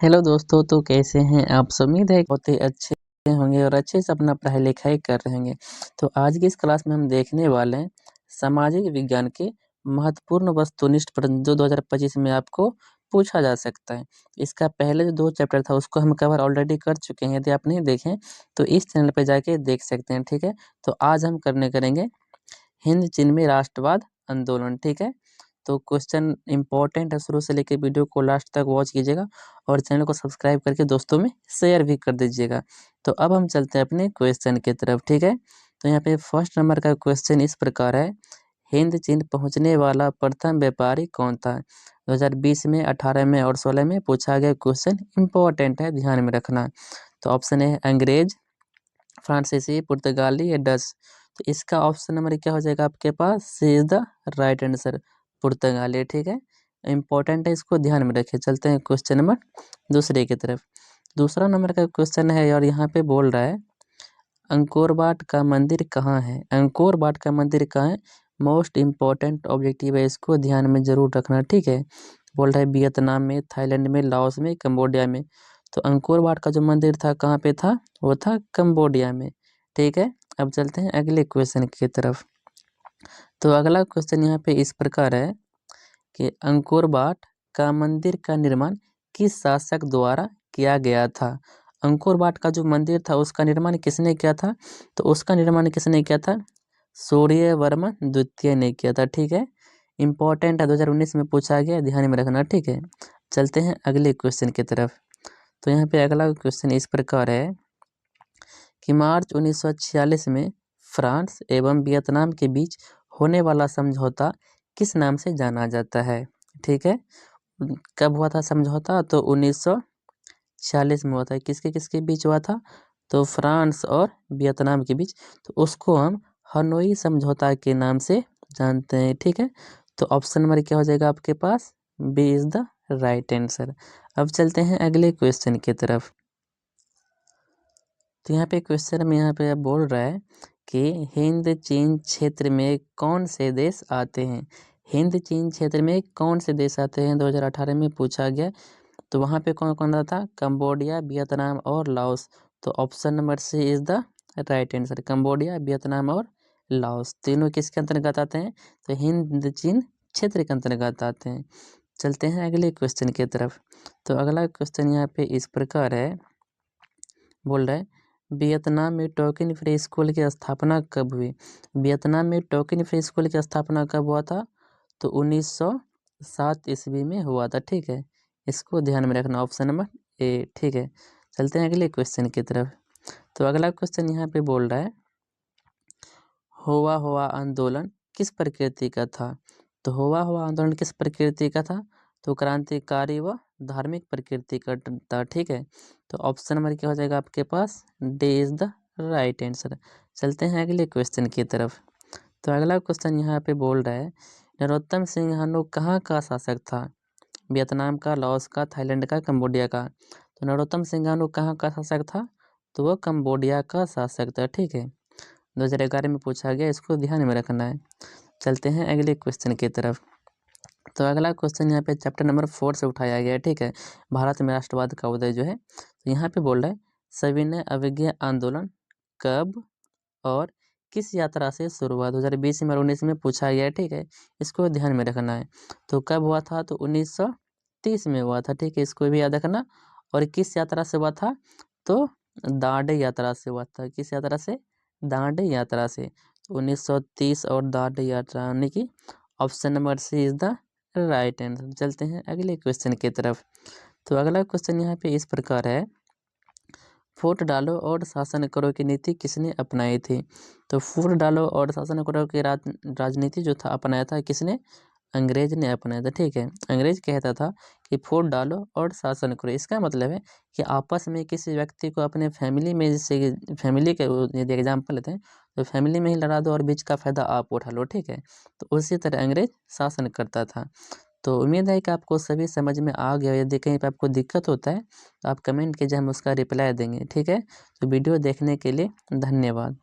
Hello दोस्तों, तो कैसे हैं आप सब। उम्मीद है बहुत ही अच्छे होंगे और अच्छे से अपना पढ़ाई लिखाई कर रहे होंगे। तो आज की इस क्लास में हम देखने वाले हैं सामाजिक विज्ञान के महत्वपूर्ण वस्तुनिष्ठ प्रश्न जो 2025 में आपको पूछा जा सकता है। इसका पहले जो 2 चैप्टर था उसको हम कवर ऑलरेडी कर चुके हैं। यदि आप नहीं देखें तो इस चैनल पे जाके देख सकते हैं, ठीक है। तो आज हम करेंगे हिंद चीन में राष्ट्रवाद आंदोलन, ठीक है। तो क्वेश्चन इंपॉर्टेंट है, शुरू से लेकर वीडियो को लास्ट तक वॉच कीजिएगा और चैनल को सब्सक्राइब करके दोस्तों में शेयर भी कर दीजिएगा। तो अब हम चलते हैं अपने क्वेश्चन की तरफ, ठीक है। तो यहाँ पे फर्स्ट नंबर का क्वेश्चन इस प्रकार है, हिंद चीन पहुँचने वाला प्रथम व्यापारी कौन था। 2020 में, 18 में और 16 में पूछा गया क्वेश्चन इंपॉर्टेंट है, ध्यान में रखना। तो ऑप्शन है अंग्रेज, फ्रांसीसी, पुर्तगाली या डच। तो इसका ऑप्शन नंबर क्या हो जाएगा आपके पास, सी इज द राइट आंसर, पुर्तगाली, ठीक है। इंपॉर्टेंट है, इसको ध्यान में रखें। चलते हैं क्वेश्चन नंबर दूसरे की तरफ। दूसरा नंबर का क्वेश्चन है और यहाँ पे बोल रहा है अंकोर वाट का मंदिर कहाँ है। अंकोर वाट का मंदिर कहाँ है, मोस्ट इम्पॉर्टेंट ऑब्जेक्टिव है, इसको ध्यान में जरूर रखना, ठीक है। बोल रहा है वियतनाम में, थाईलैंड में, लाओस में, कंबोडिया में। तो अंकोर वाट का जो मंदिर था कहाँ पे था, वो था कंबोडिया में, ठीक है। अब चलते हैं अगले क्वेश्चन की तरफ। तो अगला क्वेश्चन यहाँ पे इस प्रकार है कि अंकोर वाट का मंदिर का निर्माण किस शासक द्वारा किया गया था। अंकोर वाट का जो मंदिर था उसका निर्माण किसने किया था, तो उसका निर्माण किसने किया था, सूर्यवर्मन द्वितीय ने किया था, ठीक है। इंपॉर्टेंट है, 2019 में पूछा गया, ध्यान में रखना, ठीक है। चलते हैं अगले क्वेश्चन की तरफ। तो यहाँ पे अगला क्वेश्चन इस प्रकार है कि मार्च 1946 में फ्रांस एवं वियतनाम के बीच होने वाला समझौता किस नाम से जाना जाता है, ठीक है। कब हुआ था समझौता, तो 1946 में हुआ था। किसके किसके बीच हुआ था, तो फ्रांस और वियतनाम के बीच। तो उसको हम हनोई समझौता के नाम से जानते हैं, ठीक है। तो ऑप्शन नंबर क्या हो जाएगा आपके पास, B is the right answer. अब चलते हैं अगले क्वेश्चन की तरफ। तो यहाँ पे क्वेश्चन में यहाँ पे बोल रहा है कि हिंद चीन क्षेत्र में कौन से देश आते हैं। हिंद चीन क्षेत्र में कौन से देश आते हैं, 2018 में पूछा गया। तो वहाँ पे कौन कौन था, कंबोडिया, वियतनाम और लाओस। तो option number C is the right answer, Cambodia, Vietnam और लाओस तीनों किसके अंतर्गत आते हैं, तो हिंद चीन क्षेत्र के अंतर्गत आते हैं। चलते हैं अगले क्वेश्चन की तरफ। तो अगला क्वेश्चन यहाँ पे इस प्रकार है, बोल रहा है वियतनाम में टोकिन फ्री स्कूल की स्थापना कब हुई। वियतनाम में टोकिन फ्री स्कूल की स्थापना कब हुआ था, तो 1907 ईस्वी में हुआ था, ठीक है। इसको ध्यान में रखना, ऑप्शन नंबर ए, ठीक है। चलते हैं अगले क्वेश्चन की तरफ। तो अगला क्वेश्चन यहाँ पे बोल रहा है हुआ हुआ आंदोलन किस प्रकृति का था। तो हुआ हुआ आंदोलन किस प्रकृति का था, तो क्रांतिकारी व धार्मिक प्रकृति का था, ठीक है। तो ऑप्शन नंबर क्या हो जाएगा आपके पास, D is the right answer. चलते हैं अगले क्वेश्चन की तरफ। तो अगला क्वेश्चन यहाँ पे बोल रहा है नरोत्तम सिंह कहाँ का शासक था। वियतनाम का, लाओस का, थाईलैंड का, कंबोडिया का। तो नरोत्तम सिंह कहाँ का शासक था, तो वो कंबोडिया का शासक था, ठीक है। 2011 में पूछा गया, इसको ध्यान में रखना है। चलते हैं अगले क्वेश्चन की तरफ। तो अगला क्वेश्चन यहाँ पे चैप्टर नंबर 4 से उठाया गया है, ठीक है। भारत में राष्ट्रवाद का उदय जो है, तो यहाँ पे बोल रहा है सविनय अवज्ञा आंदोलन कब और किस यात्रा से शुरू हुआ। 2020 में और 19 में पूछा गया है, ठीक है। इसको ध्यान में रखना है। तो कब हुआ था, तो 1930 में हुआ था, ठीक है। इसको भी याद रखना। और किस यात्रा से हुआ था, तो दांडी यात्रा से हुआ था। किस यात्रा से, दांडी यात्रा से। तो 1930 और दांडी यात्रा, यानी कि option number C is the right answer. चलते हैं अगले क्वेश्चन की तरफ। तो अगला क्वेश्चन यहाँ पे इस प्रकार है फूट डालो और शासन करो की नीति किसने अपनाई थी। तो फूट डालो और शासन करो की राजनीति जो था अपनाया था किसने, अंग्रेज ने अपनाया था, ठीक है। अंग्रेज कहता था कि फूट डालो और शासन करो। इसका मतलब है कि आपस में किसी व्यक्ति को अपने फैमिली में, जैसे फैमिली के यदि एग्जाम्पल लेते हैं तो फैमिली में ही लड़ा दो और बीच का फायदा आप उठा लो, ठीक है। तो उसी तरह अंग्रेज शासन करता था। तो उम्मीद है कि आपको सभी समझ में आ गया। यदि कहीं पर आपको दिक्कत होता है तो आप कमेंट कीजिए, हम उसका रिप्लाई देंगे, ठीक है। तो वीडियो देखने के लिए धन्यवाद।